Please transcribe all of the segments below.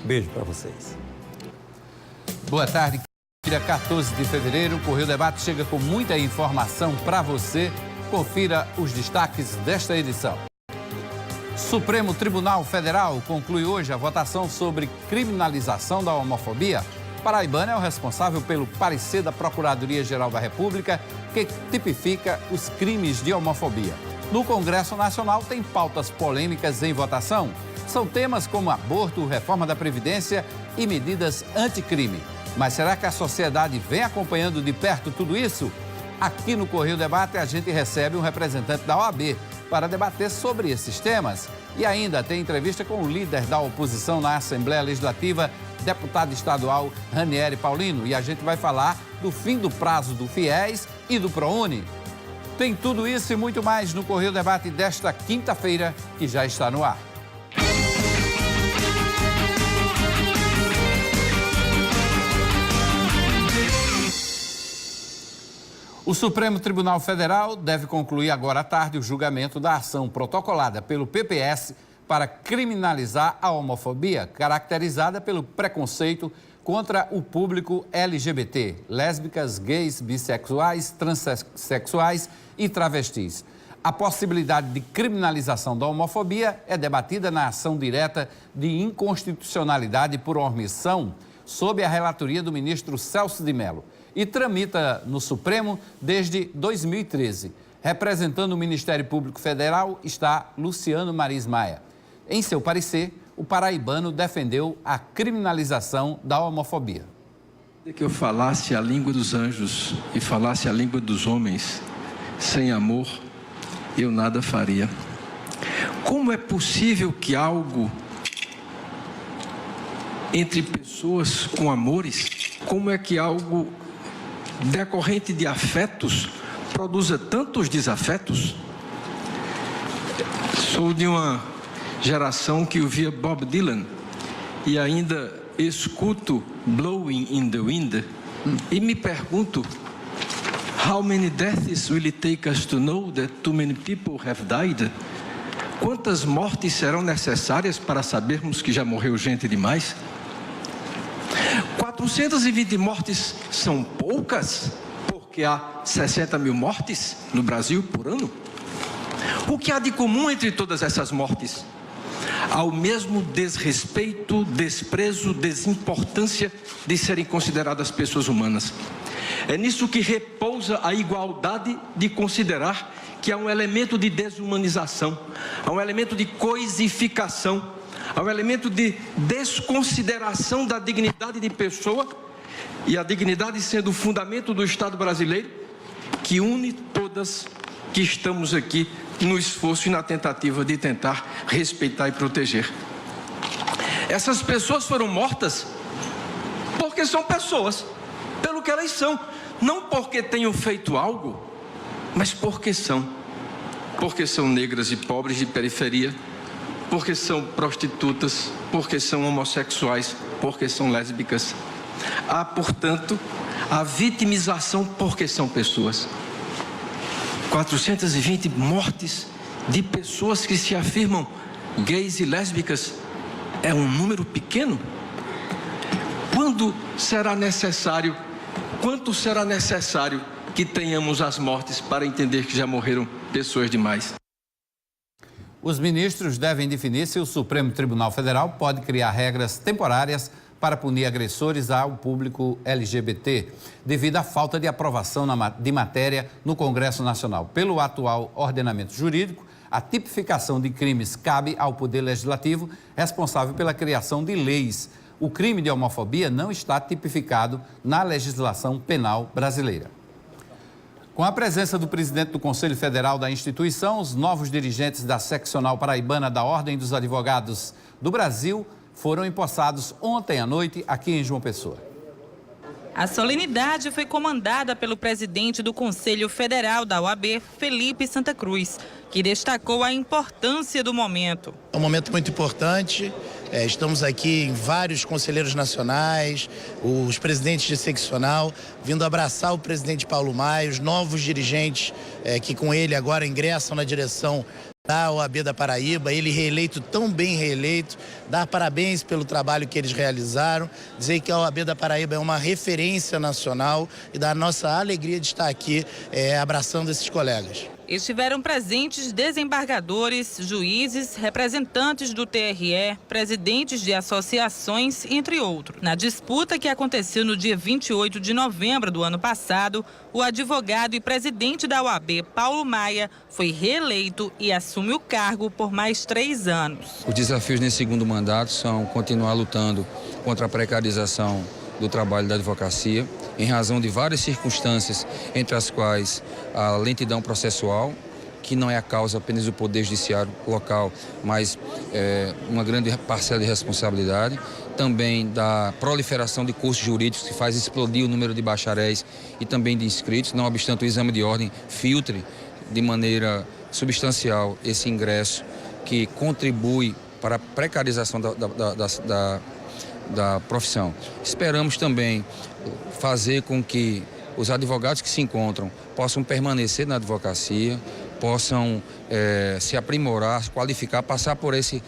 Beijo para vocês. Boa tarde. Dia 14 de fevereiro, o Correio Debate chega com muita informação para você. Confira os destaques desta edição. Supremo Tribunal Federal conclui hoje a votação sobre criminalização da homofobia. Paraibano é o responsável pelo parecer da Procuradoria-Geral da República, que tipifica os crimes de homofobia. No Congresso Nacional tem pautas polêmicas em votação. São temas como aborto, reforma da Previdência e medidas anticrime. Mas será que a sociedade vem acompanhando de perto tudo isso? Aqui no Correio Debate a gente recebe um representante da OAB para debater sobre esses temas. E ainda tem entrevista com o líder da oposição na Assembleia Legislativa, deputado estadual Ranieri Paulino. E a gente vai falar do fim do prazo do FIES e do ProUni. Tem tudo isso e muito mais no Correio Debate desta quinta-feira, que já está no ar. O Supremo Tribunal Federal deve concluir agora à tarde o julgamento da ação protocolada pelo PPS para criminalizar a homofobia, caracterizada pelo preconceito contra o público LGBT, lésbicas, gays, bissexuais, transexuais e travestis. A possibilidade de criminalização da homofobia é debatida na ação direta de inconstitucionalidade por omissão, sob a relatoria do ministro Celso de Mello, e tramita no Supremo desde 2013. Representando o Ministério Público Federal está Luciano Maris Maia. Em seu parecer, o paraibano defendeu a criminalização da homofobia. Que eu falasse a língua dos anjos e falasse a língua dos homens, sem amor, eu nada faria. Como é possível que algo entre pessoas com amores, como é que algo decorrente de afetos produza tantos desafetos? Sou de uma geração que ouvia Bob Dylan e ainda escuto Blowing in the Wind e me pergunto: how many deaths will it take us to know that too many people have died? Quantas mortes serão necessárias para sabermos que já morreu gente demais? 420 mortes são poucas, porque há 60 mil mortes no Brasil por ano? O que há de comum entre todas essas mortes? Há o mesmo desrespeito, desprezo, desimportância de serem consideradas pessoas humanas. É nisso que repousa a igualdade de considerar que há um elemento de desumanização, há um elemento de coisificação, há um elemento de desconsideração da dignidade de pessoa, e a dignidade sendo o fundamento do Estado brasileiro, que une todas que estamos aqui no esforço e na tentativa de tentar respeitar e proteger. Essas pessoas foram mortas porque são pessoas, pelo que elas são, não porque tenham feito algo, mas porque são negras e pobres de periferia, porque são prostitutas, porque são homossexuais, porque são lésbicas. Há, portanto, a vitimização porque são pessoas. 420 mortes de pessoas que se afirmam gays e lésbicas é um número pequeno? Quanto será necessário que tenhamos as mortes para entender que já morreram pessoas demais? Os ministros devem definir se o Supremo Tribunal Federal pode criar regras temporárias para punir agressores ao público LGBT, devido à falta de aprovação de matéria no Congresso Nacional. Pelo atual ordenamento jurídico, a tipificação de crimes cabe ao Poder Legislativo, responsável pela criação de leis. O crime de homofobia não está tipificado na legislação penal brasileira. Com a presença do presidente do Conselho Federal da instituição, os novos dirigentes da seccional paraibana da Ordem dos Advogados do Brasil foram empossados ontem à noite aqui em João Pessoa. A solenidade foi comandada pelo presidente do Conselho Federal da OAB, Felipe Santa Cruz, que destacou a importância do momento. É um momento muito importante. Estamos aqui em vários conselheiros nacionais, os presidentes de seccional, vindo abraçar o presidente Paulo Maia, os novos dirigentes que com ele agora ingressam na direção da OAB da Paraíba, ele reeleito, tão bem reeleito, dar parabéns pelo trabalho que eles realizaram, dizer que a OAB da Paraíba é uma referência nacional e da nossa alegria de estar aqui abraçando esses colegas. Estiveram presentes desembargadores, juízes, representantes do TRE, presidentes de associações, entre outros. Na disputa que aconteceu no dia 28 de novembro do ano passado, o advogado e presidente da OAB, Paulo Maia, foi reeleito e assume o cargo por mais 3 anos. Os desafios nesse segundo mandato são continuar lutando contra a precarização do trabalho da advocacia, em razão de várias circunstâncias, entre as quais a lentidão processual, que não é a causa apenas do Poder Judiciário local, mas uma grande parcela de responsabilidade, também da proliferação de cursos jurídicos que faz explodir o número de bacharéis e também de inscritos, não obstante o exame de ordem filtre de maneira substancial esse ingresso que contribui para a precarização da profissão. Esperamos também fazer com que os advogados que se encontram possam permanecer na advocacia, possam se aprimorar, se qualificar, passar por esse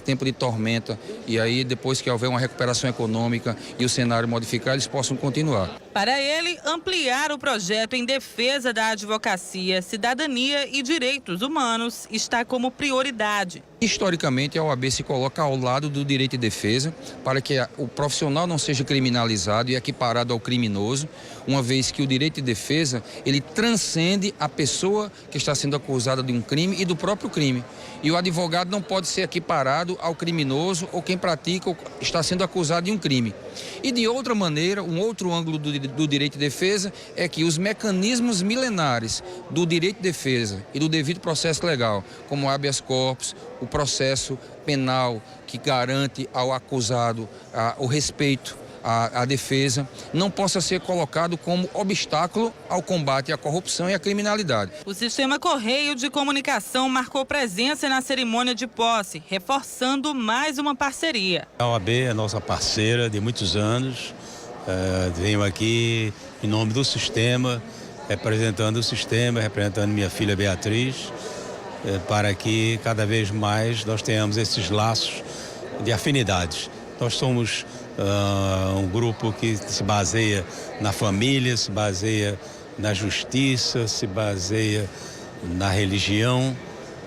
tempo de tormenta e aí depois que houver uma recuperação econômica e o cenário modificar, eles possam continuar. Para ele, ampliar o projeto em defesa da advocacia, cidadania e direitos humanos está como prioridade. Historicamente, a OAB se coloca ao lado do direito de defesa para que o profissional não seja criminalizado e equiparado ao criminoso, uma vez que o direito de defesa, ele transcende a pessoa que está sendo acusada de um crime e do próprio crime. E o advogado não pode ser equiparado ao criminoso ou quem pratica ou está sendo acusado de um crime. E de outra maneira, um outro ângulo do direito de defesa é que os mecanismos milenares do direito de defesa e do devido processo legal, como o habeas corpus, o processo penal que garante ao acusado o respeito à defesa, não possa ser colocado como obstáculo ao combate à corrupção e à criminalidade. O Sistema Correio de Comunicação marcou presença na cerimônia de posse, reforçando mais uma parceria. A OAB é nossa parceira de muitos anos. Venho aqui em nome do sistema, representando o sistema, representando minha filha Beatriz, para que cada vez mais nós tenhamos esses laços de afinidades. Nós somos um grupo que se baseia na família, se baseia na justiça, se baseia na religião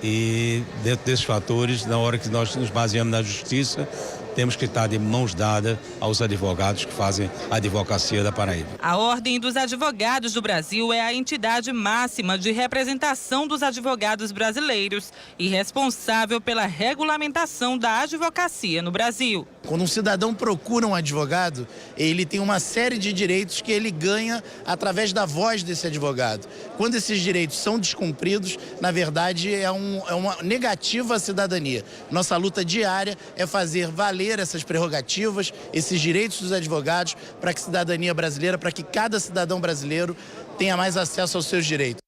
e dentro desses fatores, na hora que nós nos baseamos na justiça, temos que estar de mãos dadas aos advogados que fazem a advocacia da Paraíba. A Ordem dos Advogados do Brasil é a entidade máxima de representação dos advogados brasileiros e responsável pela regulamentação da advocacia no Brasil. Quando um cidadão procura um advogado, ele tem uma série de direitos que ele ganha através da voz desse advogado. Quando esses direitos são descumpridos, na verdade é uma negativa à cidadania. Nossa luta diária é fazer valer essas prerrogativas, esses direitos dos advogados para que a cidadania brasileira, para que cada cidadão brasileiro tenha mais acesso aos seus direitos.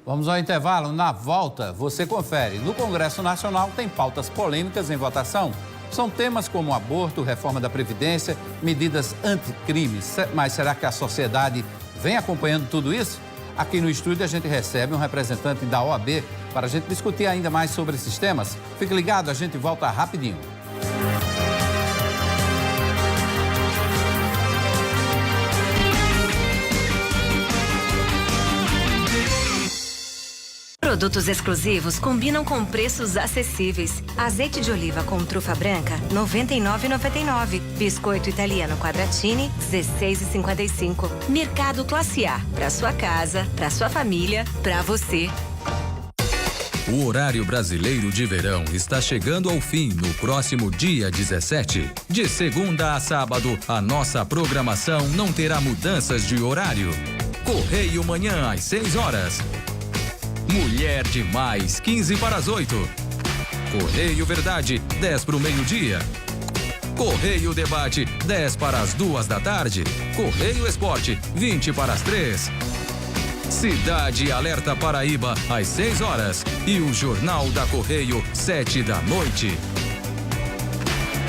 Vamos ao intervalo. Na volta, você confere. No Congresso Nacional tem pautas polêmicas em votação. São temas como aborto, reforma da Previdência, medidas anticrimes. Mas será que a sociedade vem acompanhando tudo isso? Aqui no estúdio a gente recebe um representante da OAB para a gente discutir ainda mais sobre esses temas. Fique ligado, a gente volta rapidinho. Produtos exclusivos combinam com preços acessíveis. Azeite de oliva com trufa branca, R$ 99,99. Biscoito italiano Quadratini, R$ 16,55. Mercado Classe A, para sua casa, para sua família, para você. O horário brasileiro de verão está chegando ao fim no próximo dia 17. De segunda a sábado, a nossa programação não terá mudanças de horário. Correio Manhã às 6 horas. Mulher Demais, 15 para as 8. Correio Verdade, 10 para o meio-dia. Correio Debate, 10 para as 2 da tarde. Correio Esporte, 20 para as 3. Cidade Alerta Paraíba, às 6 horas. E o Jornal da Correio, 7 da noite.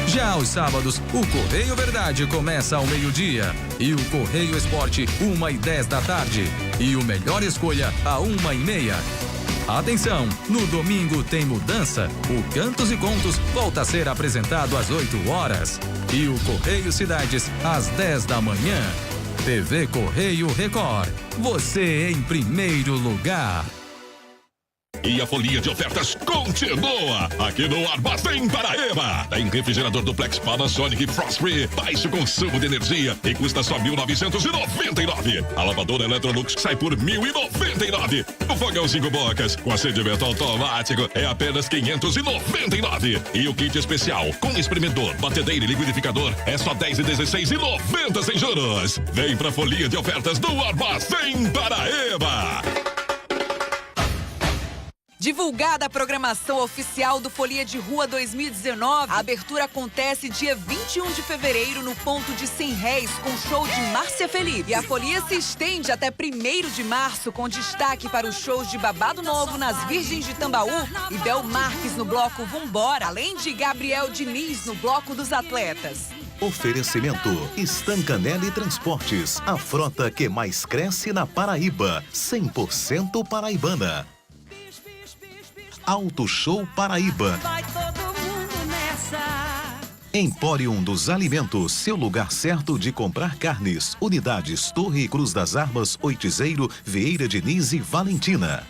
Já aos sábados, o Correio Verdade começa ao meio-dia. E o Correio Esporte, 1h10 da tarde. E o Melhor Escolha, a 1h30. Atenção, no domingo tem mudança. O Cantos e Contos volta a ser apresentado às 8 horas. E o Correio Cidades, às 10 da manhã. TV Correio Record. Você em primeiro lugar. E a folia de ofertas continua aqui no Armazém Paraíba. Tem refrigerador duplex Panasonic Frost Free, baixo consumo de energia e custa só R$ 1.999. A lavadora Electrolux sai por R$ 1.099. O fogão 5 bocas com acendimento automático é apenas R$ 599. E o kit especial com espremedor, batedeira e liquidificador é só R$ 10,16,90 sem juros. Vem pra folia de ofertas do Armazém Paraíba. Divulgada a programação oficial do Folia de Rua 2019, a abertura acontece dia 21 de fevereiro no ponto de 100 réis com show de Márcia Felipe. E a folia se estende até 1º de março com destaque para os shows de Babado Novo nas Virgens de Tambaú e Bel Marques no bloco Vambora, além de Gabriel Diniz no bloco dos Atletas. Oferecimento Stancanelli Transportes, a frota que mais cresce na Paraíba, 100% paraibana. Auto Show Paraíba. Vai todo mundo nessa. Empórium dos Alimentos, seu lugar certo de comprar carnes. Unidades Torre e Cruz das Armas, Oitizeiro, Vieira Diniz e Valentina.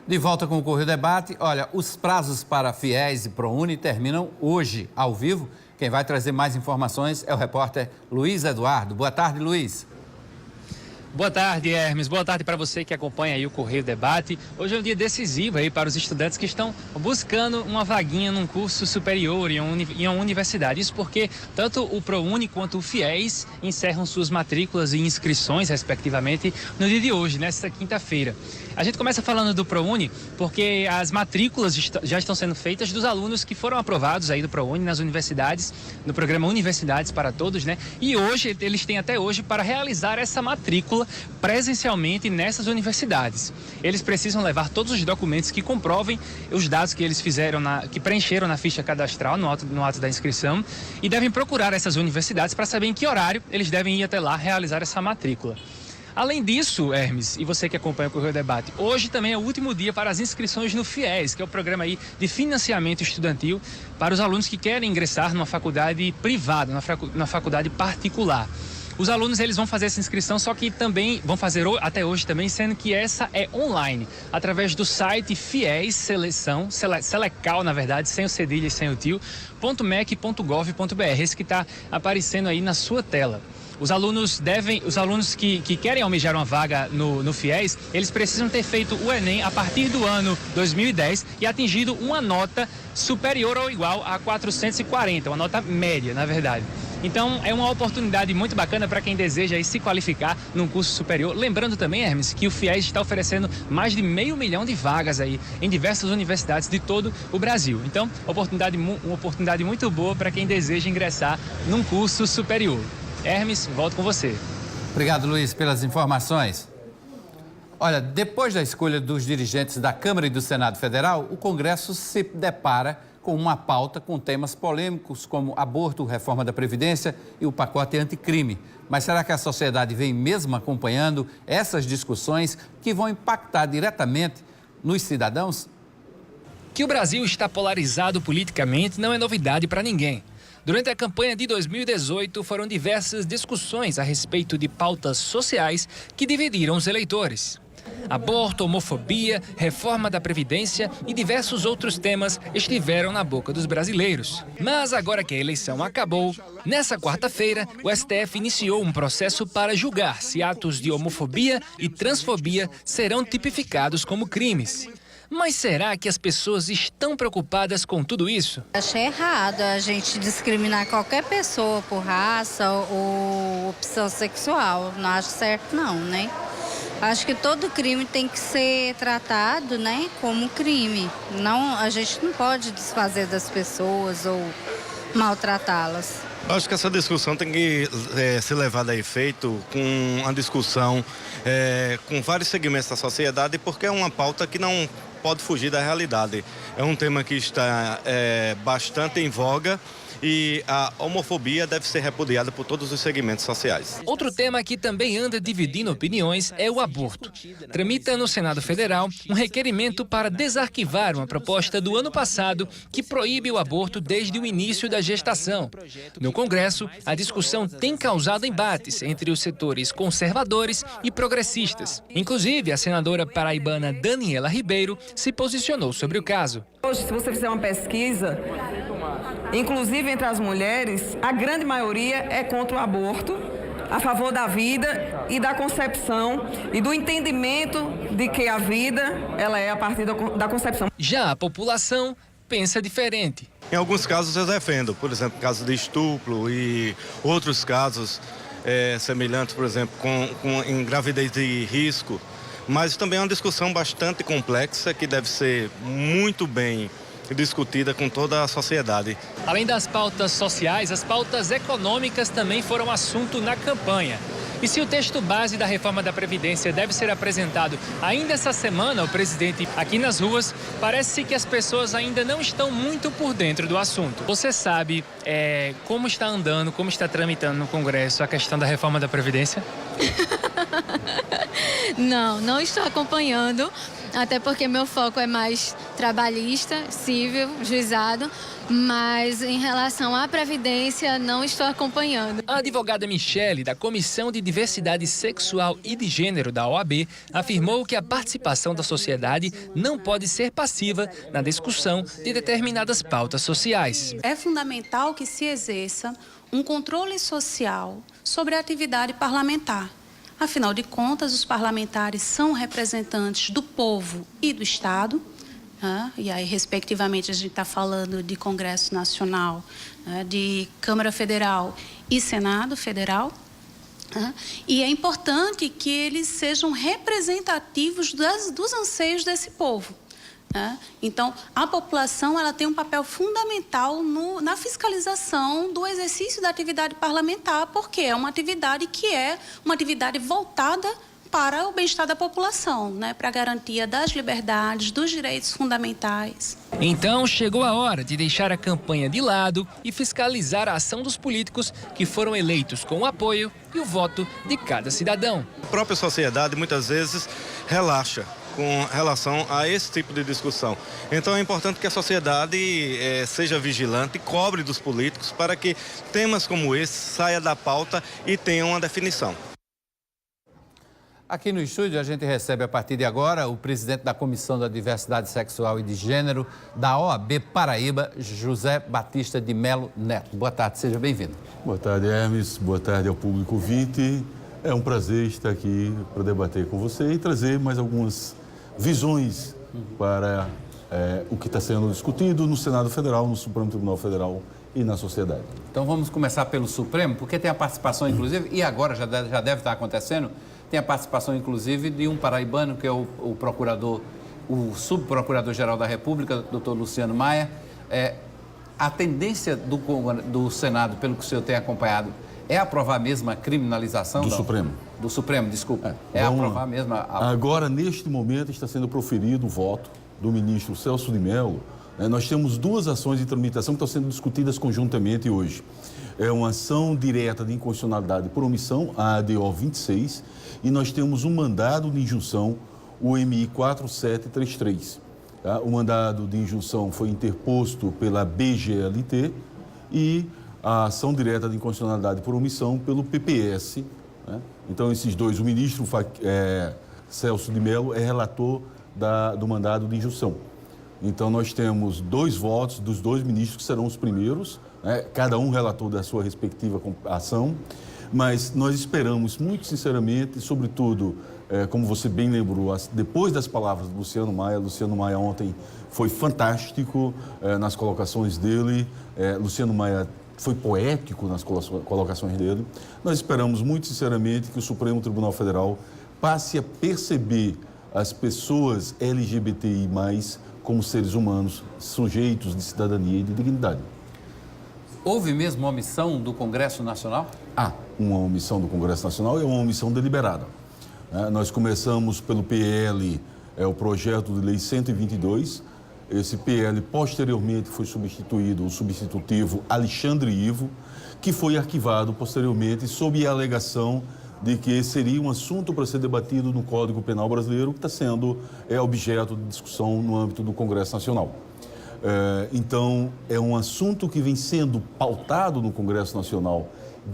De volta com o Correio Debate. Olha, os prazos para FIES e ProUni terminam hoje, ao vivo. Quem vai trazer mais informações é o repórter Luiz Eduardo. Boa tarde, Luiz. Boa tarde, Hermes. Boa tarde para você que acompanha aí o Correio Debate. Hoje é um dia decisivo aí para os estudantes que estão buscando uma vaguinha num curso superior em uma universidade. Isso porque tanto o ProUni quanto o FIES encerram suas matrículas e inscrições, respectivamente, no dia de hoje, nesta quinta-feira. A gente começa falando do ProUni porque as matrículas já estão sendo feitas dos alunos que foram aprovados aí do ProUni nas universidades, no programa Universidades para Todos, né? E hoje, eles têm até hoje para realizar essa matrícula presencialmente nessas universidades. Eles precisam levar todos os documentos que comprovem os dados que eles fizeram, que preencheram na ficha cadastral, no ato da inscrição, e devem procurar essas universidades para saber em que horário eles devem ir até lá realizar essa matrícula. Além disso, Hermes, e você que acompanha o Correio Debate, hoje também é o último dia para as inscrições no FIES, que é o programa aí de financiamento estudantil para os alunos que querem ingressar numa faculdade privada, na faculdade particular. Os alunos eles vão fazer essa inscrição, só que também vão fazer até hoje também, sendo que essa é online, através do site FIES Selecal, na verdade, sem o cedilha e sem o tio, .mec.gov.br, esse que está aparecendo aí na sua tela. Os alunos que querem almejar uma vaga no FIES, eles precisam ter feito o Enem a partir do ano 2010 e atingido uma nota superior ou igual a 440, uma nota média, na verdade. Então, é uma oportunidade muito bacana para quem deseja aí se qualificar num curso superior. Lembrando também, Hermes, que o FIES está oferecendo mais de 500 mil de vagas aí em diversas universidades de todo o Brasil. Então, uma oportunidade muito boa para quem deseja ingressar num curso superior. Hermes, volto com você. Obrigado, Luiz, pelas informações. Olha, depois da escolha dos dirigentes da Câmara e do Senado Federal, o Congresso se depara com uma pauta com temas polêmicos como aborto, reforma da Previdência e o pacote anticrime. Mas será que a sociedade vem mesmo acompanhando essas discussões que vão impactar diretamente nos cidadãos? Que o Brasil está polarizado politicamente não é novidade para ninguém. Durante a campanha de 2018, foram diversas discussões a respeito de pautas sociais que dividiram os eleitores. Aborto, homofobia, reforma da Previdência e diversos outros temas estiveram na boca dos brasileiros. Mas agora que a eleição acabou, nessa quarta-feira, o STF iniciou um processo para julgar se atos de homofobia e transfobia serão tipificados como crimes. Mas será que as pessoas estão preocupadas com tudo isso? Achei errado a gente discriminar qualquer pessoa por raça ou opção sexual. Não acho certo não, né? Acho que todo crime tem que ser tratado, né, como crime. Não, a gente não pode desfazer das pessoas ou maltratá-las. Acho que essa discussão tem que ser levada a efeito com uma discussão com vários segmentos da sociedade, porque é uma pauta que não pode fugir da realidade. É um tema que está bastante em voga e a homofobia deve ser repudiada por todos os segmentos sociais. Outro tema que também anda dividindo opiniões é o aborto. Tramita no Senado Federal um requerimento para desarquivar uma proposta do ano passado que proíbe o aborto desde o início da gestação. No Congresso, a discussão tem causado embates entre os setores conservadores e progressistas. Inclusive, a senadora paraibana Daniela Ribeiro se posicionou sobre o caso. Hoje, se você fizer uma pesquisa, inclusive entre as mulheres, a grande maioria é contra o aborto, a favor da vida e da concepção e do entendimento de que a vida ela é a partir da concepção. Já a população pensa diferente. Em alguns casos eu defendo, por exemplo, caso de estupro e outros casos semelhantes, por exemplo, em gravidez de risco. Mas também é uma discussão bastante complexa que deve ser muito bem discutida com toda a sociedade. Além das pautas sociais, as pautas econômicas também foram assunto na campanha. E se o texto base da reforma da Previdência deve ser apresentado ainda essa semana ao presidente aqui nas ruas, parece que as pessoas ainda não estão muito por dentro do assunto. Você sabe como está andando, como está tramitando no Congresso a questão da reforma da Previdência? Não estou acompanhando, até porque meu foco é mais trabalhista, civil, juizado, mas em relação à Previdência não estou acompanhando. A advogada Michele, da Comissão de Diversidade Sexual e de Gênero da OAB, afirmou que a participação da sociedade não pode ser passiva na discussão de determinadas pautas sociais. É fundamental que se exerça um controle social sobre a atividade parlamentar. Afinal de contas, os parlamentares são representantes do povo e do Estado, e aí, respectivamente, a gente está falando de Congresso Nacional, de Câmara Federal e Senado Federal, e é importante que eles sejam representativos dos anseios desse povo. Então, a população ela tem um papel fundamental na fiscalização do exercício da atividade parlamentar, porque é uma atividade voltada para o bem-estar da população, para a garantia das liberdades, dos direitos fundamentais. Então, chegou a hora de deixar a campanha de lado e fiscalizar a ação dos políticos que foram eleitos com o apoio e o voto de cada cidadão. A própria sociedade, muitas vezes, relaxa com relação a esse tipo de discussão. Então é importante que a sociedade seja vigilante e cobre dos políticos para que temas como esse saiam da pauta e tenham uma definição. Aqui no estúdio a gente recebe a partir de agora o presidente da Comissão da Diversidade Sexual e de Gênero da OAB Paraíba, José Batista de Melo Neto. Boa tarde, seja bem-vindo. Boa tarde, Hermes. Boa tarde ao público ouvinte. É um prazer estar aqui para debater com você e trazer mais algumas visões para o que está sendo discutido no Senado Federal, no Supremo Tribunal Federal e na sociedade. Então vamos começar pelo Supremo, porque tem a participação, inclusive, e agora já deve estar acontecendo, tem a participação, inclusive, de um paraibano, que é o subprocurador-geral da República, doutor Luciano Maia. A tendência do Senado, pelo que o senhor tem acompanhado, é aprovar mesmo a criminalização? Supremo. Do Supremo, desculpa. Aprovar mesmo Agora, neste momento, está sendo proferido o voto do ministro Celso de Mello. Nós temos duas ações de tramitação que estão sendo discutidas conjuntamente hoje. É uma ação direta de inconstitucionalidade por omissão, a ADO 26, e nós temos um mandado de injunção, o MI 4733. O mandado de injunção foi interposto pela BGLT e a ação direta de inconstitucionalidade por omissão pelo PPS. Então, esses dois, o ministro Celso de Mello é relator do mandado de injunção. Então, nós temos dois votos dos dois ministros que serão os primeiros, cada um relator da sua respectiva ação, mas nós esperamos muito sinceramente, sobretudo, como você bem lembrou, depois das palavras do Luciano Maia ontem foi fantástico nas colocações dele, Luciano Maia foi poético nas colocações dele. Nós esperamos muito sinceramente que o Supremo Tribunal Federal passe a perceber as pessoas LGBTI+, como seres humanos, sujeitos de cidadania e de dignidade. Houve mesmo uma omissão do Congresso Nacional? Há uma omissão do Congresso Nacional e uma omissão deliberada. Nós começamos pelo PL, o projeto de lei 122, Esse PL posteriormente foi substituído, o substitutivo Alexandre Ivo, que foi arquivado posteriormente sob a alegação de que seria um assunto para ser debatido no Código Penal brasileiro, que está sendo objeto de discussão no âmbito do Congresso Nacional. Então, é um assunto que vem sendo pautado no Congresso Nacional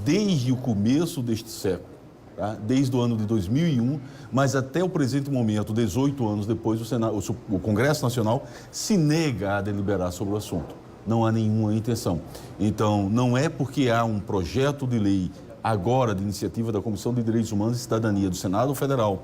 desde o começo deste século, tá? Desde o ano de 2001, mas até o presente momento, 18 anos depois, o Congresso Nacional se nega a deliberar sobre o assunto. Não há nenhuma intenção. Então, não é porque há um projeto de lei agora de iniciativa da Comissão de Direitos Humanos e Cidadania do Senado Federal,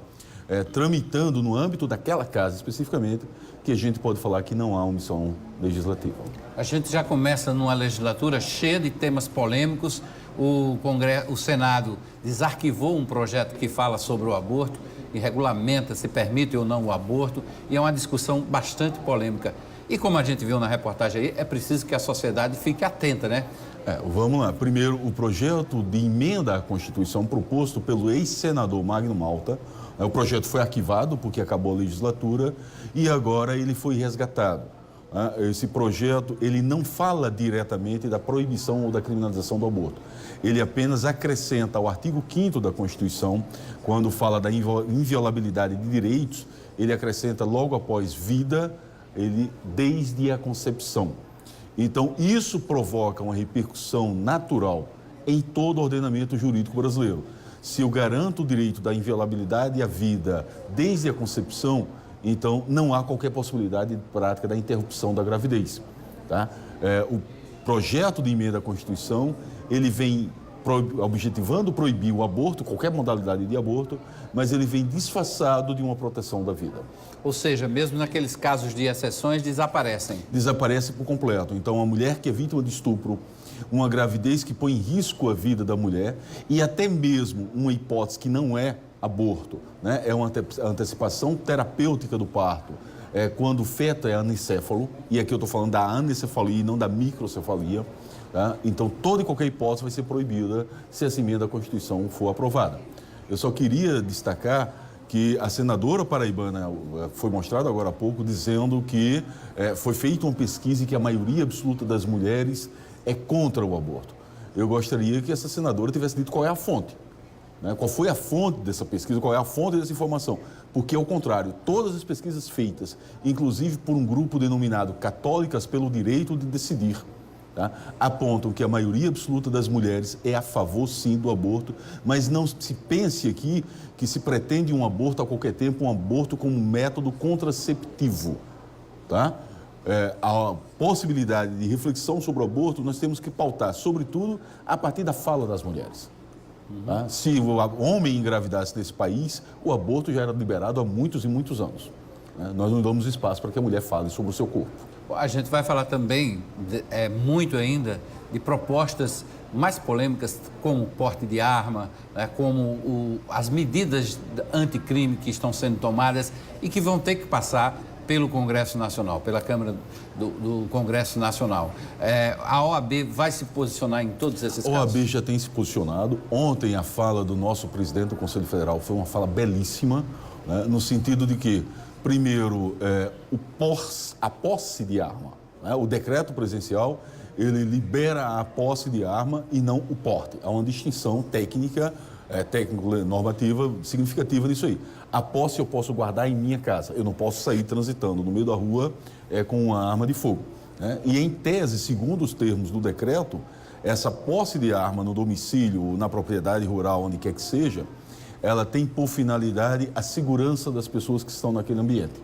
tramitando no âmbito daquela casa especificamente, que a gente pode falar que não há omissão legislativa. A gente já começa numa legislatura cheia de temas polêmicos. O Senado desarquivou um projeto que fala sobre o aborto e regulamenta se permite ou não o aborto, e é uma discussão bastante polêmica. E como a gente viu na reportagem aí, é preciso que a sociedade fique atenta, né? Vamos lá. Primeiro, o projeto de emenda à Constituição proposto pelo ex-senador Magno Malta, o projeto foi arquivado porque acabou a legislatura e agora ele foi resgatado. Esse projeto, ele não fala diretamente da proibição ou da criminalização do aborto. Ele apenas acrescenta ao artigo 5º da Constituição, quando fala da inviolabilidade de direitos, ele acrescenta logo após vida, desde a concepção. Então, isso provoca uma repercussão natural em todo o ordenamento jurídico brasileiro. Se eu garanto o direito da inviolabilidade à vida desde a concepção, então não há qualquer possibilidade de prática da interrupção da gravidez. Tá? O projeto de emenda à Constituição, ele vem objetivando proibir o aborto, qualquer modalidade de aborto, mas ele vem disfarçado de uma proteção da vida. Ou seja, mesmo naqueles casos de exceções, desaparecem. Desaparece por completo. Então, a mulher que é vítima de estupro, uma gravidez que põe em risco a vida da mulher e até mesmo uma hipótese que não é aborto, né? É uma antecipação terapêutica do parto. Quando o feto é anencéfalo, e aqui eu estou falando da anencefalia e não da microcefalia, tá? Então toda e qualquer hipótese vai ser proibida se essa emenda à Constituição for aprovada. Eu só queria destacar que a senadora paraibana foi mostrada agora há pouco dizendo que foi feita uma pesquisa e que a maioria absoluta das mulheres é contra o aborto. Eu gostaria que essa senadora tivesse dito qual é a fonte. Qual foi a fonte dessa pesquisa, qual é a fonte dessa informação? Porque, ao contrário, todas as pesquisas feitas, inclusive por um grupo denominado Católicas pelo Direito de Decidir, tá, apontam que a maioria absoluta das mulheres é a favor, sim, do aborto, mas não se pense aqui que se pretende um aborto a qualquer tempo, um aborto como método contraceptivo. Tá? A possibilidade de reflexão sobre o aborto nós temos que pautar, sobretudo, a partir da fala das mulheres. Tá? Se o homem engravidasse nesse país, o aborto já era liberado há muitos e muitos anos. Nós não damos espaço para que a mulher fale sobre o seu corpo. A gente vai falar também, muito ainda, de propostas mais polêmicas, como o porte de arma, como as medidas anticrime que estão sendo tomadas e que vão ter que passar pelo Congresso Nacional, pela Câmara do Congresso Nacional. A OAB vai se posicionar em todos esses casos? A OAB já tem se posicionado. Ontem a fala do nosso presidente do Conselho Federal foi uma fala belíssima, né, no sentido de que, primeiro, a posse de arma. Né, o decreto presidencial, ele libera a posse de arma e não o porte. Há uma distinção técnica, técnico-normativa significativa nisso aí. A posse eu posso guardar em minha casa, eu não posso sair transitando no meio da rua com uma arma de fogo. Né? E em tese, segundo os termos do decreto, essa posse de arma no domicílio, na propriedade rural, onde quer que seja, ela tem por finalidade a segurança das pessoas que estão naquele ambiente.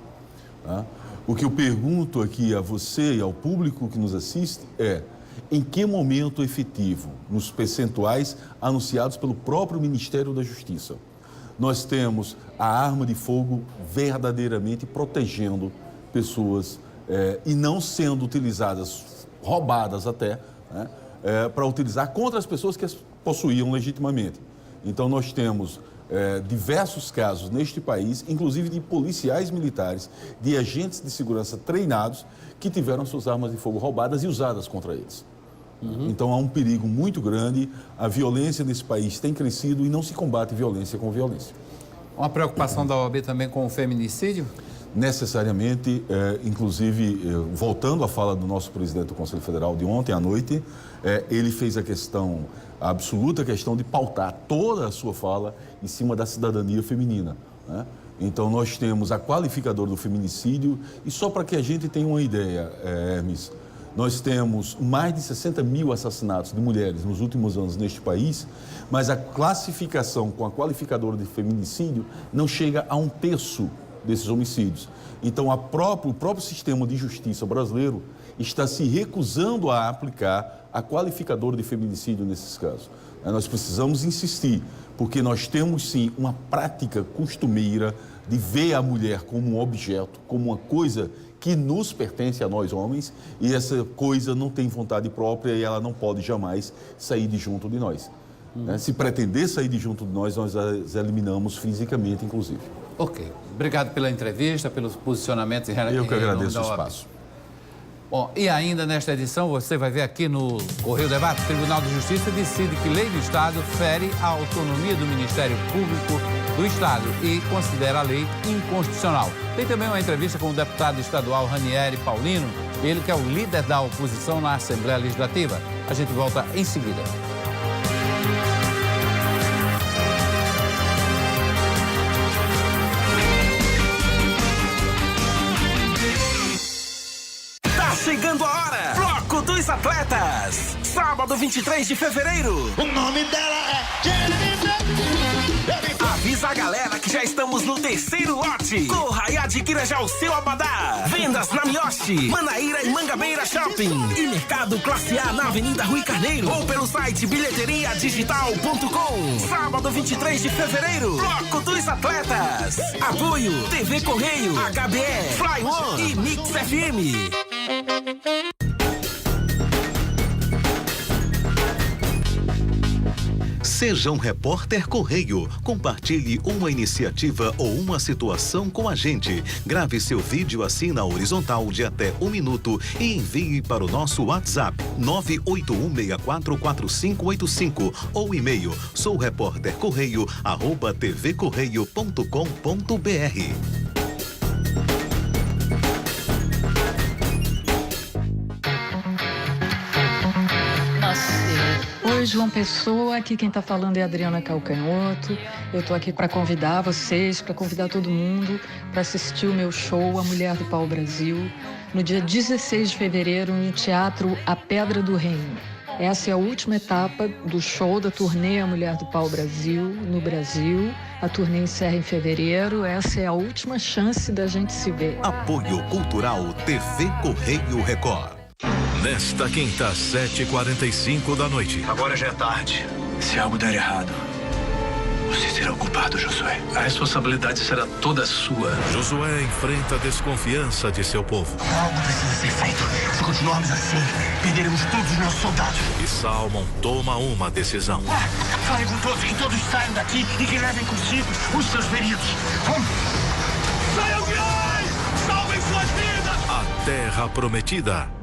Tá? O que eu pergunto aqui a você e ao público que nos assiste é: em que momento efetivo, nos percentuais anunciados pelo próprio Ministério da Justiça, nós temos a arma de fogo verdadeiramente protegendo pessoas e não sendo utilizadas, roubadas até, né, para utilizar contra as pessoas que as possuíam legitimamente? Então, nós temos diversos casos neste país, inclusive de policiais militares, de agentes de segurança treinados que tiveram suas armas de fogo roubadas e usadas contra eles. Então há um perigo muito grande, a violência nesse país tem crescido e não se combate violência com violência. Uma preocupação da OAB também com o feminicídio? necessariamente, inclusive, voltando à fala do nosso presidente do Conselho Federal de ontem à noite, ele fez a absoluta questão de pautar toda a sua fala em cima da cidadania feminina, né? Então, nós temos a qualificadora do feminicídio, e só para que a gente tenha uma ideia, Hermes, nós temos mais de 60 mil assassinatos de mulheres nos últimos anos neste país, mas a classificação com a qualificadora de feminicídio não chega a 1/3 desses homicídios. Então, o próprio sistema de justiça brasileiro está se recusando a aplicar a qualificadora de feminicídio nesses casos. Nós precisamos insistir, porque nós temos sim uma prática costumeira de ver a mulher como um objeto, como uma coisa que nos pertence a nós homens, e essa coisa não tem vontade própria e ela não pode jamais sair de junto de nós. Se pretender sair de junto de nós as eliminamos fisicamente, inclusive. Ok. Obrigado pela entrevista, pelos posicionamentos. Eu que agradeço o espaço. Bom, e ainda nesta edição, você vai ver aqui no Correio Debate, o Tribunal de Justiça decide que lei do Estado fere a autonomia do Ministério Público do Estado e considera a lei inconstitucional. Tem também uma entrevista com o deputado estadual Ranieri Paulino, ele que é o líder da oposição na Assembleia Legislativa. A gente volta em seguida. Chegando a hora! Bloco dos Atletas! Sábado 23 de fevereiro. O nome dela é Jennifer. Avisa a galera que já estamos no 3º lote. Corra e adquira já o seu abadá. Vendas na Miyoshi, Manaíra e Mangabeira Shopping. E Mercado Classe A na Avenida Rui Carneiro. Ou pelo site bilheteriadigital.com. Sábado 23 de fevereiro. Bloco dos Atletas. Apoio TV Correio, HBE, Fly One e Mix FM. Seja um repórter Correio. Compartilhe uma iniciativa ou uma situação com a gente. Grave seu vídeo assim na horizontal de até 1 minuto e envie para o nosso WhatsApp 981644585 ou e-mail soureportercorreio@tvcorreio.com.br. Oi, João Pessoa, aqui quem está falando é a Adriana Calcanhoto. Eu estou aqui para convidar vocês, para convidar todo mundo para assistir o meu show A Mulher do Pau Brasil, no dia 16 de fevereiro, no Teatro A Pedra do Reino. Essa é a última etapa do show da turnê A Mulher do Pau Brasil, no Brasil. A turnê encerra em fevereiro, essa é a última chance da gente se ver. Apoio Cultural TV Correio Record. Nesta quinta, 7h45 da noite. Agora já é tarde. Se algo der errado, você será o culpado, Josué. A responsabilidade será toda sua. Josué enfrenta a desconfiança de seu povo. Algo precisa ser feito. Se continuarmos assim, perderemos todos os nossos soldados. E Salmon toma uma decisão. Fale com todos, que todos saiam daqui e que levem consigo os seus feridos. Vamos! Saiam guiões! Salvem suas vidas! A Terra Prometida.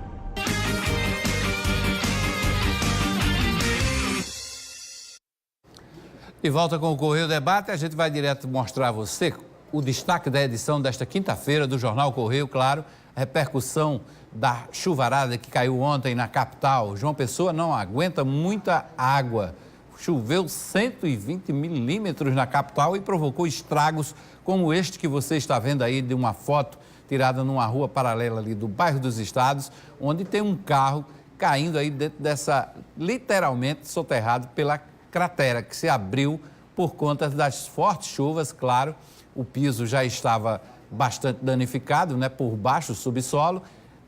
E volta com o Correio Debate, a gente vai direto mostrar a você o destaque da edição desta quinta-feira do Jornal Correio, claro, a repercussão da chuvarada que caiu ontem na capital. João Pessoa não aguenta muita água. Choveu 120 milímetros na capital e provocou estragos como este que você está vendo aí de uma foto tirada numa rua paralela ali do bairro dos Estados, onde tem um carro caindo aí dentro dessa, literalmente soterrado pela cratera que se abriu por conta das fortes chuvas. Claro, o piso já estava bastante danificado, né, por baixo, o subsolo,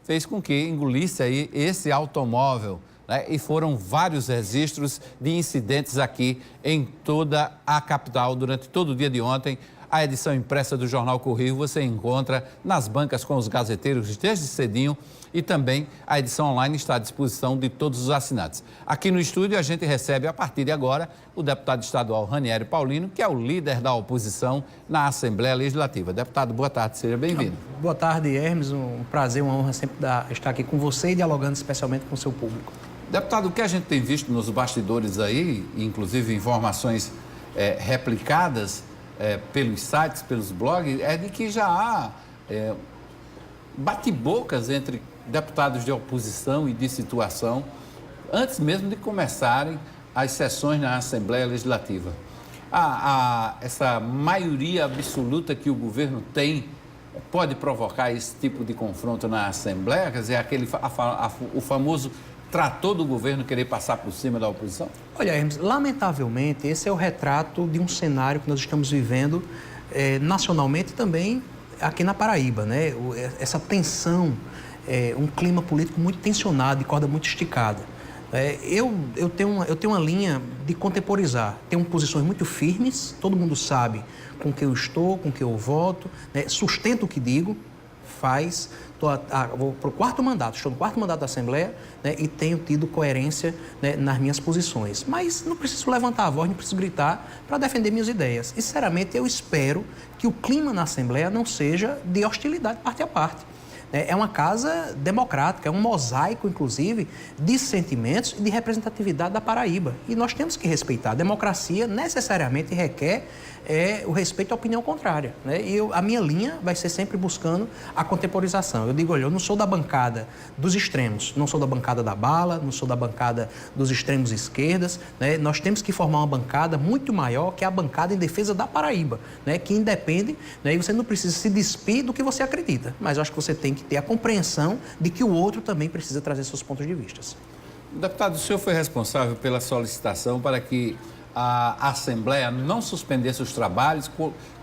fez com que engolisse aí esse automóvel, né, e foram vários registros de incidentes aqui em toda a capital durante todo o dia de ontem. A edição impressa do Jornal Correio você encontra nas bancas com os gazeteiros desde cedinho e também a edição online está à disposição de todos os assinantes. Aqui no estúdio a gente recebe a partir de agora o deputado estadual Ranieri Paulino, que é o líder da oposição na Assembleia Legislativa. Deputado, boa tarde, seja bem-vindo. Boa tarde, Hermes, um prazer, uma honra sempre estar aqui com você e dialogando especialmente com o seu público. Deputado, o que a gente tem visto nos bastidores aí, inclusive informações replicadas pelos sites, pelos blogs, é de que já há bate-bocas entre deputados de oposição e de situação, antes mesmo de começarem as sessões na Assembleia Legislativa. Essa maioria absoluta que o governo tem pode provocar esse tipo de confronto na Assembleia? Quer dizer, o famoso trator do governo querer passar por cima da oposição? Olha, Hermes, lamentavelmente, esse é o retrato de um cenário que nós estamos vivendo nacionalmente e também aqui na Paraíba, né? Essa tensão, um clima político muito tensionado, de corda muito esticada. Eu tenho uma linha de contemporizar, tenho posições muito firmes, todo mundo sabe com que eu estou, com que eu voto, né? Sustento o que digo, vou para o quarto mandato, estou no quarto mandato da Assembleia, né? E tenho tido coerência, né, nas minhas posições. Mas não preciso levantar a voz, não preciso gritar para defender minhas ideias. E, sinceramente, eu espero que o clima na Assembleia não seja de hostilidade parte a parte. É uma casa democrática, é um mosaico, inclusive, de sentimentos e de representatividade da Paraíba. E nós temos que respeitar. A democracia necessariamente requer o respeito à opinião contrária, né? E a minha linha vai ser sempre buscando a contemporização. Eu digo, olha, eu não sou da bancada dos extremos, não sou da bancada da bala, não sou da bancada dos extremos esquerdas, né? Nós temos que formar uma bancada muito maior, que é a bancada em defesa da Paraíba, né? Que independe, né? E você não precisa se despir do que você acredita, mas eu acho que você tem que ter a compreensão de que o outro também precisa trazer seus pontos de vista. Deputado, o senhor foi responsável pela solicitação para que a Assembleia não suspendesse os trabalhos,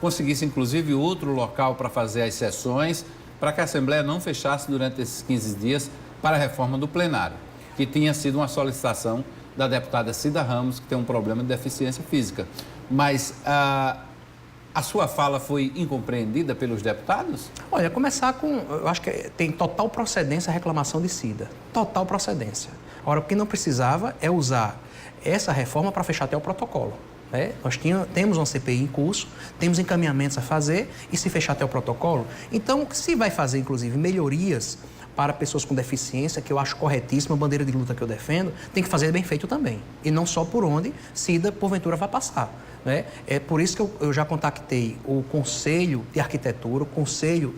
conseguisse inclusive outro local para fazer as sessões, para que a Assembleia não fechasse durante esses 15 dias para a reforma do plenário, que tinha sido uma solicitação da deputada Cida Ramos, que tem um problema de deficiência física. Mas a sua fala foi incompreendida pelos deputados? Olha, começar com... Eu acho que tem total procedência a reclamação de Cida. Total procedência. Ora, o que não precisava é usar essa reforma para fechar até o protocolo, né? Nós temos uma CPI em curso, temos encaminhamentos a fazer e se fechar até o protocolo. Então, se vai fazer, inclusive, melhorias para pessoas com deficiência, que eu acho corretíssima, a bandeira de luta que eu defendo, tem que fazer bem feito também. E não só por onde Cida, porventura, vai passar, né? É por isso que eu já contactei o Conselho de Arquitetura, o Conselho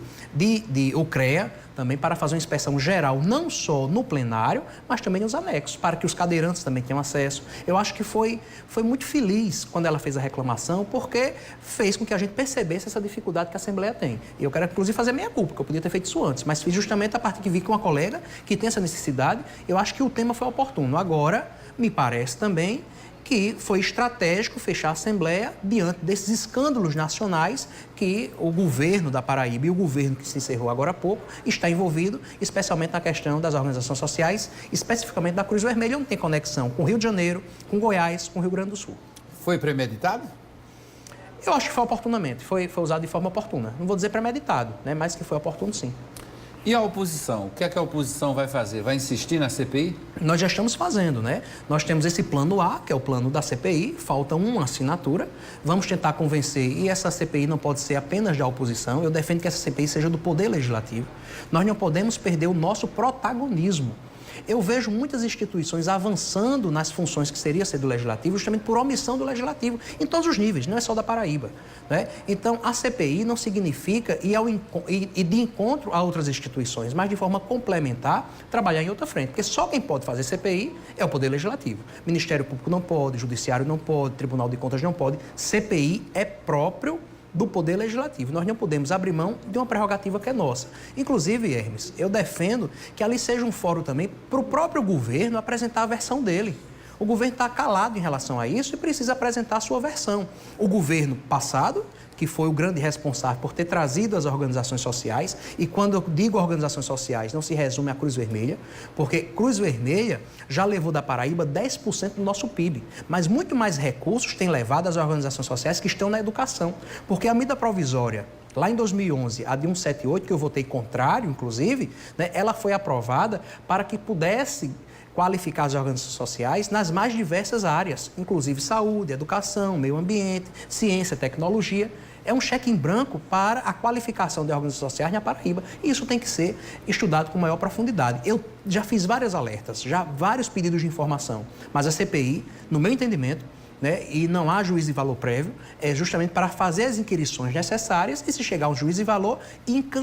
o CREA, também para fazer uma inspeção geral, não só no plenário, mas também nos anexos, para que os cadeirantes também tenham acesso. Eu acho que foi muito feliz quando ela fez a reclamação, porque fez com que a gente percebesse essa dificuldade que a Assembleia tem. E eu quero, inclusive, fazer meia culpa, que eu podia ter feito isso antes, mas fiz justamente a partir que vi com uma colega que tem essa necessidade. Eu acho que o tema foi oportuno. Agora, me parece também que foi estratégico fechar a Assembleia diante desses escândalos nacionais que o governo da Paraíba e o governo que se encerrou agora há pouco está envolvido, especialmente na questão das organizações sociais, especificamente da Cruz Vermelha, onde tem conexão com o Rio de Janeiro, com Goiás, com o Rio Grande do Sul. Foi premeditado? Eu acho que foi oportunamente, foi usado de forma oportuna. Não vou dizer premeditado, né, mas que foi oportuno sim. E a oposição? O que é que a oposição vai fazer? Vai insistir na CPI? Nós já estamos fazendo, né? Nós temos esse plano A, que é o plano da CPI, falta uma assinatura. Vamos tentar convencer, e essa CPI não pode ser apenas da oposição, eu defendo que essa CPI seja do Poder Legislativo. Nós não podemos perder o nosso protagonismo. Eu vejo muitas instituições avançando nas funções que seria ser do Legislativo, justamente por omissão do Legislativo, em todos os níveis, não é só da Paraíba, né? Então, a CPI não significa ir de encontro a outras instituições, mas de forma complementar, trabalhar em outra frente, porque só quem pode fazer CPI é o Poder Legislativo. Ministério Público não pode, Judiciário não pode, Tribunal de Contas não pode. CPI é próprio do Poder Legislativo. Nós não podemos abrir mão de uma prerrogativa que é nossa. Inclusive, Hermes, eu defendo que ali seja um fórum também para o próprio governo apresentar a versão dele. O governo está calado em relação a isso e precisa apresentar a sua versão. O governo passado, que foi o grande responsável por ter trazido as organizações sociais, e quando eu digo organizações sociais, não se resume à Cruz Vermelha, porque Cruz Vermelha já levou da Paraíba 10% do nosso PIB, mas muito mais recursos tem levado as organizações sociais que estão na educação, porque a medida provisória, lá em 2011, a de 178, que eu votei contrário, inclusive, né, ela foi aprovada para que pudesse qualificar as organizações sociais nas mais diversas áreas, inclusive saúde, educação, meio ambiente, ciência, tecnologia. É um cheque em branco para a qualificação de organizações sociais na Paraíba. E isso tem que ser estudado com maior profundidade. Eu já fiz vários alertas, já vários pedidos de informação, mas a CPI, no meu entendimento, né, e não há juízo de valor prévio, é justamente para fazer as inquirições necessárias e, se chegar ao juízo de valor,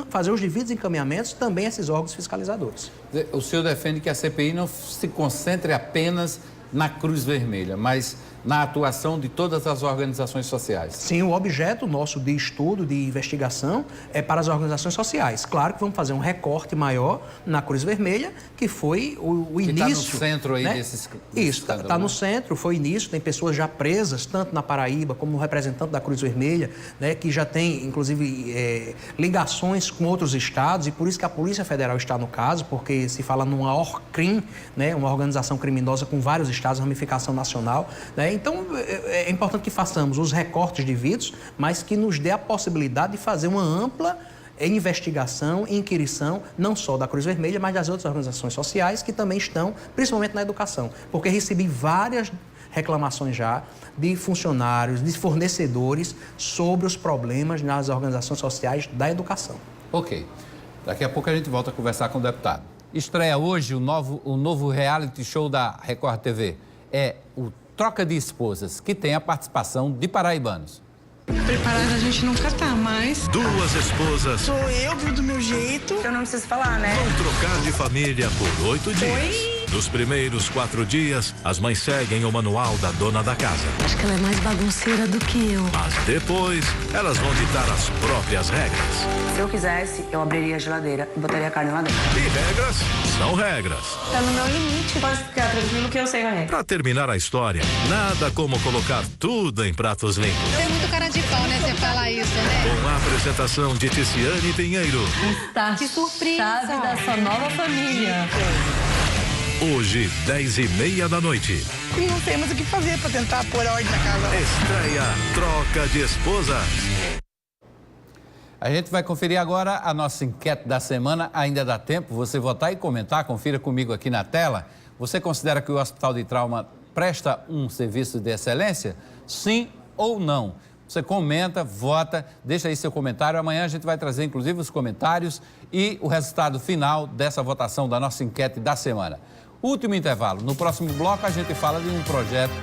fazer os devidos encaminhamentos também a esses órgãos fiscalizadores. O senhor defende que a CPI não se concentre apenas na Cruz Vermelha, mas na atuação de todas as organizações sociais. Sim, o objeto nosso de estudo, de investigação, é para as organizações sociais. Claro que vamos fazer um recorte maior na Cruz Vermelha, que foi o início... Que está no centro aí, né, desses... Isso, está no centro, foi o início, tem pessoas já presas, tanto na Paraíba como representante da Cruz Vermelha, né, que já tem, inclusive, ligações com outros estados, e por isso que a Polícia Federal está no caso, porque se fala numa ORCRIM, né, uma organização criminosa com vários estados, ramificação nacional, né? Então, é importante que façamos os recortes devidos, mas que nos dê a possibilidade de fazer uma ampla investigação e inquirição, não só da Cruz Vermelha, mas das outras organizações sociais que também estão, principalmente na educação. Porque recebi várias reclamações já de funcionários, de fornecedores sobre os problemas nas organizações sociais da educação. Ok. Daqui a pouco a gente volta a conversar com o deputado. Estreia hoje o novo reality show da Record TV. É o Troca de Esposas, que tem a participação de paraibanos. Preparada a gente nunca tá, mas... Duas esposas. Sou eu, viu, do meu jeito. Eu não preciso falar, né? Vão trocar de família por 8 dias. Oi? Nos primeiros 4 dias, as mães seguem o manual da dona da casa. Acho que ela é mais bagunceira do que eu. Mas depois, elas vão ditar as próprias regras. Se eu quisesse, eu abriria a geladeira e botaria a carne lá dentro. E regras são regras. Tá no meu limite. Pode ficar tranquilo que eu sei a regra. Pra terminar a história, nada como colocar tudo em pratos limpos. Tem muito cara de pau, né, você falar isso, né? Com a apresentação de Ticiane Pinheiro. Que surpresa! Chave da sua nova família. Hoje, 10h30 da noite. E não temos o que fazer pra tentar pôr a ordem na casa. Estreia Troca de Esposas. A gente vai conferir agora a nossa enquete da semana. Ainda dá tempo você votar e comentar. Confira comigo aqui na tela. Você considera que o Hospital de Trauma presta um serviço de excelência? Sim ou não? Você comenta, vota, deixa aí seu comentário. Amanhã a gente vai trazer, inclusive, os comentários e o resultado final dessa votação da nossa enquete da semana. Último intervalo. No próximo bloco, a gente fala de um projeto.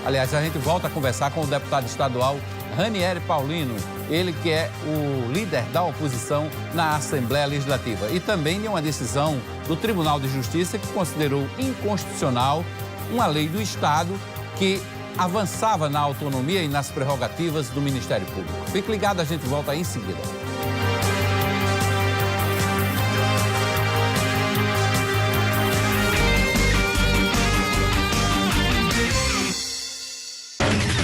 Aliás, a gente volta a conversar com o deputado estadual Ranieri Paulino, ele que é o líder da oposição na Assembleia Legislativa. E também de uma decisão do Tribunal de Justiça que considerou inconstitucional uma lei do Estado que avançava na autonomia e nas prerrogativas do Ministério Público. Fique ligado, a gente volta aí em seguida.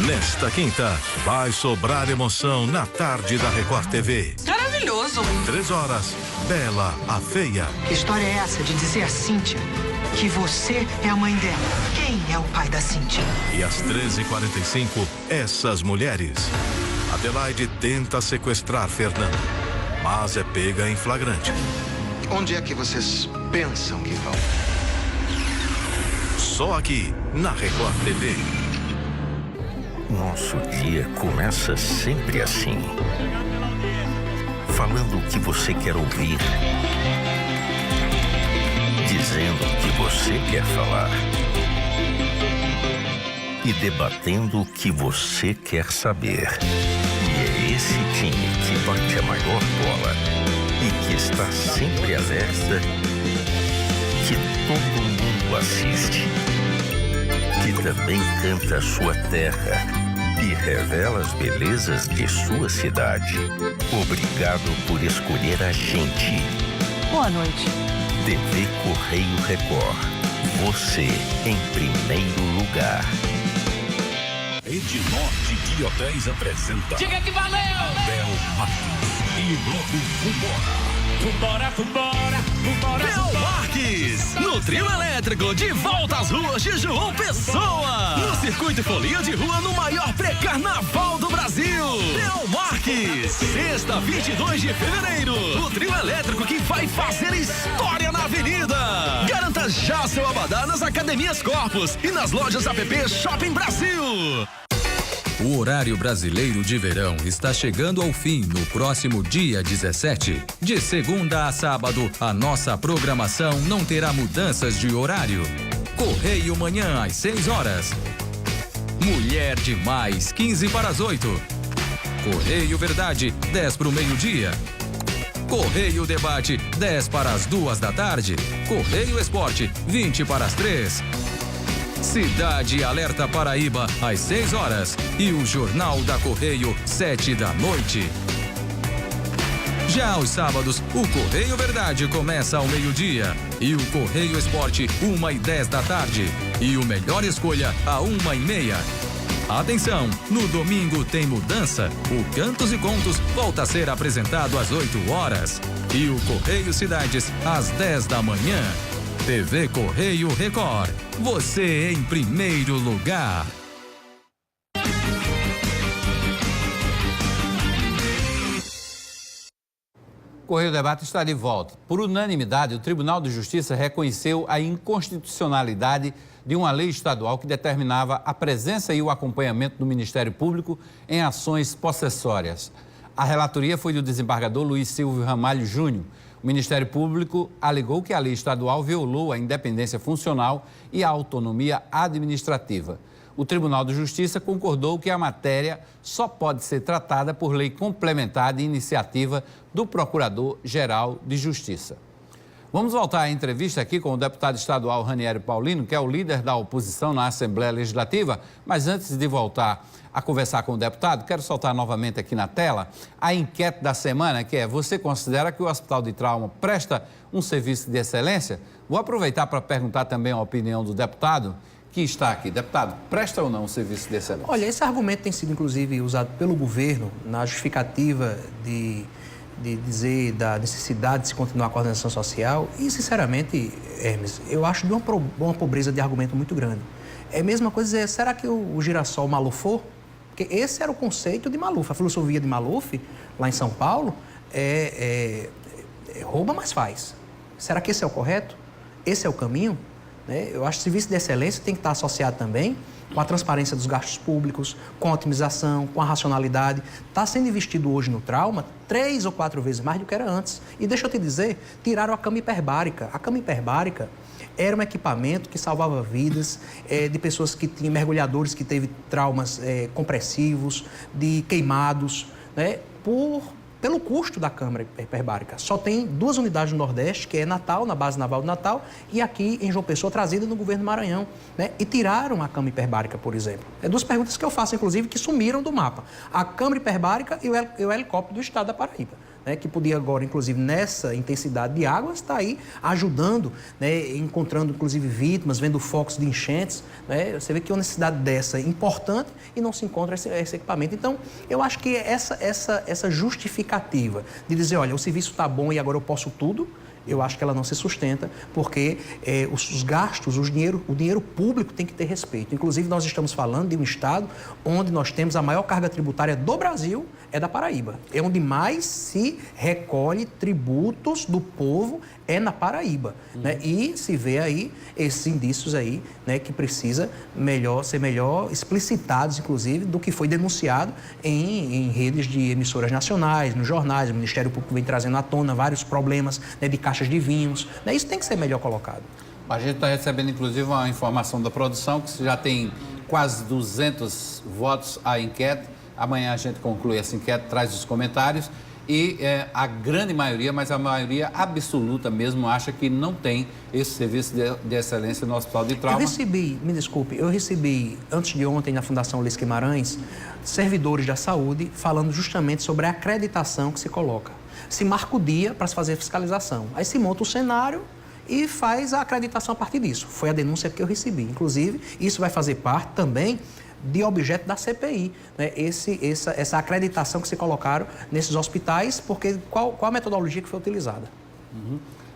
Nesta quinta, vai sobrar emoção na tarde da Record TV. Maravilhoso! 3 horas, Bela, a Feia. Que história é essa de dizer a Cíntia que você é a mãe dela? Quem é o pai da Cíntia? E às 13h45, Essas Mulheres. Adelaide tenta sequestrar Fernando, mas é pega em flagrante. Onde é que vocês pensam que vão? Só aqui, na Record TV. Nosso dia começa sempre assim. Falando o que você quer ouvir. Dizendo o que você quer falar. E debatendo o que você quer saber. E é esse time que bate a maior bola e que está sempre alerta, que todo mundo assiste. Que também canta a sua terra e revela as belezas de sua cidade. Obrigado por escolher a gente. Boa noite. TV Correio Record. Você em primeiro lugar. Rede Norte de Hotéis apresenta. Diga que valeu! Bel Marques e o bloco Vambora, vambora, vambora, Bel Marques, no trio elétrico, de volta às ruas de João Pessoa. No Circuito Folia de Rua, no maior pré-carnaval do Brasil. Bel Marques, sexta, 22 de fevereiro. O trio elétrico que vai fazer história na avenida. Garanta já seu abadá nas Academias Corpus e nas lojas APP Shopping Brasil. O horário brasileiro de verão está chegando ao fim no próximo dia 17. De segunda a sábado, a nossa programação não terá mudanças de horário. Correio Manhã às 6 horas. Mulher Demais, 15 para as 8. Correio Verdade, 10 para o meio-dia. Correio Debate, 10 para as 2 da tarde. Correio Esporte, 20 para as 3. Cidade Alerta Paraíba, às 6 horas. E o Jornal da Correio, 7 da noite. Já aos sábados, o Correio Verdade começa ao meio-dia. E o Correio Esporte, 1h10 da tarde. E o Melhor Escolha, a 1h30. Atenção, no domingo tem mudança. O Cantos e Contos volta a ser apresentado às 8 horas. E o Correio Cidades, às 10 da manhã. TV Correio Record. Você em primeiro lugar. O Correio Debate está de volta. Por unanimidade, o Tribunal de Justiça reconheceu a inconstitucionalidade de uma lei estadual que determinava a presença e o acompanhamento do Ministério Público em ações possessórias. A relatoria foi do desembargador Luiz Silvio Ramalho Júnior. O Ministério Público alegou que a lei estadual violou a independência funcional e a autonomia administrativa. O Tribunal de Justiça concordou que a matéria só pode ser tratada por lei complementar de iniciativa do Procurador-Geral de Justiça. Vamos voltar à entrevista aqui com o deputado estadual Ranieri Paulino, que é o líder da oposição na Assembleia Legislativa. Mas antes de voltar a conversar com o deputado, quero soltar novamente aqui na tela a enquete da semana, que é: você considera que o Hospital de Trauma presta um serviço de excelência? Vou aproveitar para perguntar também a opinião do deputado que está aqui. Deputado, presta ou não um serviço de excelência? Olha, esse argumento tem sido, inclusive, usado pelo governo na justificativa de dizer da necessidade de se continuar a coordenação social e, sinceramente, Hermes, eu acho de uma pobreza de argumento muito grande. É a mesma coisa dizer, será que o girassol malufou? Porque esse era o conceito de Maluf. A filosofia de Maluf, lá em São Paulo, rouba, mas faz. Será que esse é o correto? Esse é o caminho? Eu acho que o serviço de excelência tem que estar associado também com a transparência dos gastos públicos, com a otimização, com a racionalidade. Está sendo investido hoje no trauma 3 ou 4 vezes mais do que era antes. E deixa eu te dizer, tiraram a cama hiperbárica. A cama hiperbárica era um equipamento que salvava vidas de pessoas que tinham mergulhadores que teve traumas compressivos, de queimados, né, pelo custo da câmara hiperbárica. Só tem 2 unidades no Nordeste, que é Natal, na base naval de Natal, e aqui em João Pessoa, trazida no governo Maranhão, né? E tiraram a câmara hiperbárica, por exemplo. 2 perguntas que eu faço, inclusive, que sumiram do mapa. A câmara hiperbárica e o helicóptero do estado da Paraíba, né? Que podia agora, inclusive, nessa intensidade de água, estar aí ajudando, né? Encontrando, inclusive, vítimas, vendo focos de enchentes, né? Você vê que uma necessidade dessa é importante e não se encontra esse equipamento. Então, eu acho que essa justificativa de dizer, olha, o serviço está bom e agora eu posso tudo, eu acho que ela não se sustenta, porque os gastos, o dinheiro público tem que ter respeito. Inclusive, nós estamos falando de um estado onde nós temos a maior carga tributária do Brasil, é da Paraíba. É onde mais se recolhe tributos do povo, é na Paraíba. Né? E se vê aí esses indícios aí, né, que precisa ser melhor explicitados, inclusive, do que foi denunciado em redes de emissoras nacionais, nos jornais. O Ministério Público vem trazendo à tona vários problemas, né, de caixas de vinhos. Né? Isso tem que ser melhor colocado. A gente está recebendo, inclusive, uma informação da produção que já tem quase 200 votos à enquete. Amanhã a gente conclui essa enquete, traz os comentários e a grande maioria, mas a maioria absoluta mesmo, acha que não tem esse serviço de excelência no Hospital de Trauma. Eu recebi antes de ontem na Fundação Ulisses Guimarães servidores da saúde falando justamente sobre a acreditação que se coloca. Se marca o dia para se fazer a fiscalização. Aí se monta o cenário e faz a acreditação a partir disso. Foi a denúncia que eu recebi. Inclusive, isso vai fazer parte também de objeto da CPI, né? Essa acreditação que se colocaram nesses hospitais, porque qual a metodologia que foi utilizada?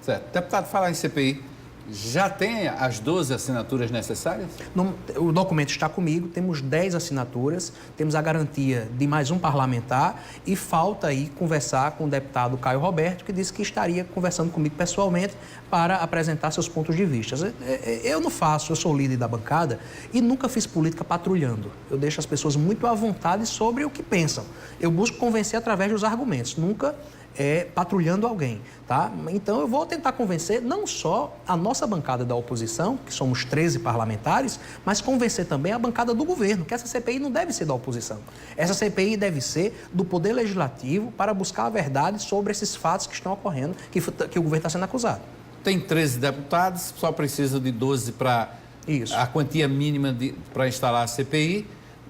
Certo. Deputado, falar em CPI, já tem as 12 assinaturas necessárias? O documento está comigo, temos 10 assinaturas, temos a garantia de mais um parlamentar e falta aí conversar com o deputado Caio Roberto, que disse que estaria conversando comigo pessoalmente para apresentar seus pontos de vista. Eu sou líder da bancada e nunca fiz política patrulhando. Eu deixo as pessoas muito à vontade sobre o que pensam. Eu busco convencer através dos argumentos, nunca patrulhando alguém, tá? Então eu vou tentar convencer não só a nossa bancada da oposição, que somos 13 parlamentares, mas convencer também a bancada do governo, que essa CPI não deve ser da oposição. Essa CPI deve ser do Poder Legislativo para buscar a verdade sobre esses fatos que estão ocorrendo, que o governo está sendo acusado. Tem 13 deputados, só precisa de 12 para a quantia mínima para instalar a CPI,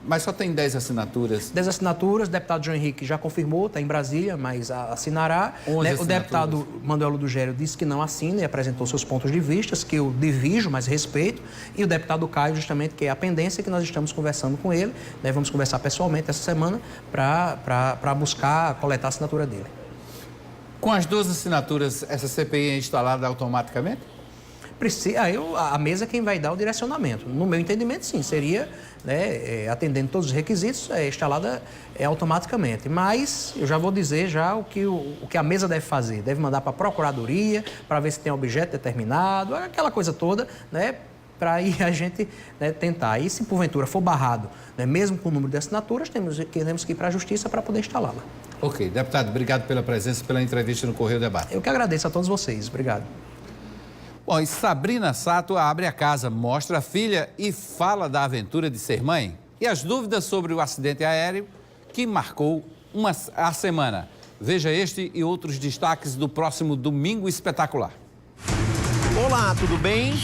mas só tem 10 assinaturas. 10 assinaturas, o deputado João Henrique já confirmou, está em Brasília, mas assinará. O deputado Manuel Ludogério disse que não assina e apresentou seus pontos de vista, que eu divido, mas respeito. E o deputado Caio, justamente, que é a pendência, que nós estamos conversando com ele. Vamos conversar pessoalmente essa semana para buscar coletar a assinatura dele. Com as 12 assinaturas, essa CPI é instalada automaticamente? A mesa é quem vai dar o direcionamento. No meu entendimento, sim, seria, atendendo todos os requisitos, instalada automaticamente. Mas eu já vou dizer o que a mesa deve fazer. Deve mandar para a Procuradoria, para ver se tem objeto determinado, aquela coisa toda, para aí a gente tentar. E se porventura for barrado, mesmo com o número de assinaturas, temos que ir para a Justiça para poder instalá-la. Ok. Deputado, obrigado pela presença, pela entrevista no Correio Debate. Eu que agradeço a todos vocês. Obrigado. Bom, e Sabrina Sato abre a casa, mostra a filha e fala da aventura de ser mãe e as dúvidas sobre o acidente aéreo que marcou a semana. Veja este e outros destaques do próximo Domingo Espetacular. Olá, tudo bem?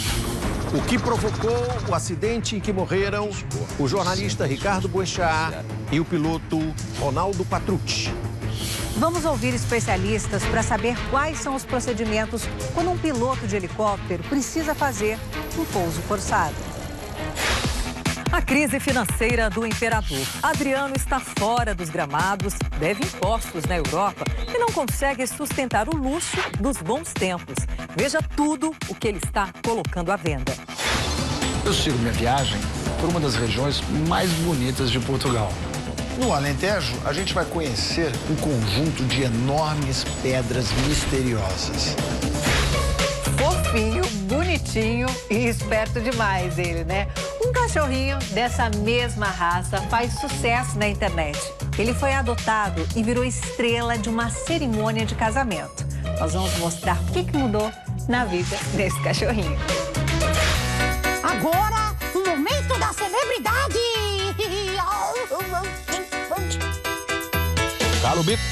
O que provocou o acidente em que morreram o jornalista Ricardo Boechat e o piloto Ronaldo Patrucci. Vamos ouvir especialistas para saber quais são os procedimentos quando um piloto de helicóptero precisa fazer um pouso forçado. A crise financeira do imperador. Adriano está fora dos gramados, deve impostos na Europa e não consegue sustentar o luxo dos bons tempos. Veja tudo o que ele está colocando à venda. Eu sigo minha viagem por uma das regiões mais bonitas de Portugal. No Alentejo, a gente vai conhecer um conjunto de enormes pedras misteriosas. Fofinho, bonitinho e esperto demais ele, né? Um cachorrinho dessa mesma raça faz sucesso na internet. Ele foi adotado e virou estrela de uma cerimônia de casamento. Nós vamos mostrar o que mudou na vida desse cachorrinho. Agora, o momento da celebridade! Caro Bico,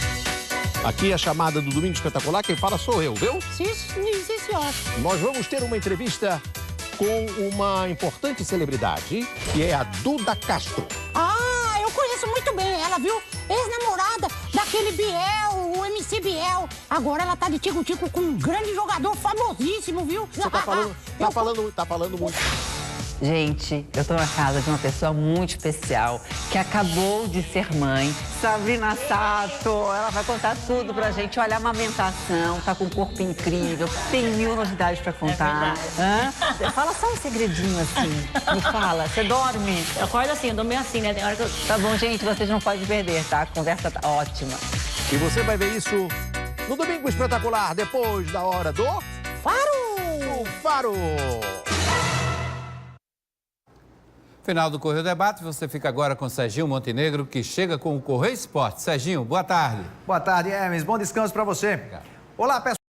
aqui é a chamada do Domingo Espetacular, quem fala sou eu, viu? Sim, senhor. Nós vamos ter uma entrevista com uma importante celebridade, que é a Duda Castro. Ah, eu conheço muito bem ela, viu? Ex-namorada daquele Biel, o MC Biel. Agora ela tá de tico-tico com um grande jogador famosíssimo, viu? Você tá falando muito. Gente, eu tô na casa de uma pessoa muito especial, que acabou de ser mãe, Sabrina Sato. Ela vai contar tudo pra gente. Olha, a amamentação, tá com um corpo incrível, tem 1000 novidades pra contar. Fala só um segredinho assim, me fala, você dorme? Eu acordo assim, eu dou meio assim, né? Tem hora que eu... Tá bom, gente, vocês não podem perder, tá? A conversa tá ótima. E você vai ver isso no Domingo Espetacular, depois da hora do... Faro! O Faro! Final do Correio Debate, você fica agora com Serginho Montenegro, que chega com o Correio Esporte. Serginho, boa tarde. Boa tarde, Hermes. Bom descanso para você. Olá, pessoal.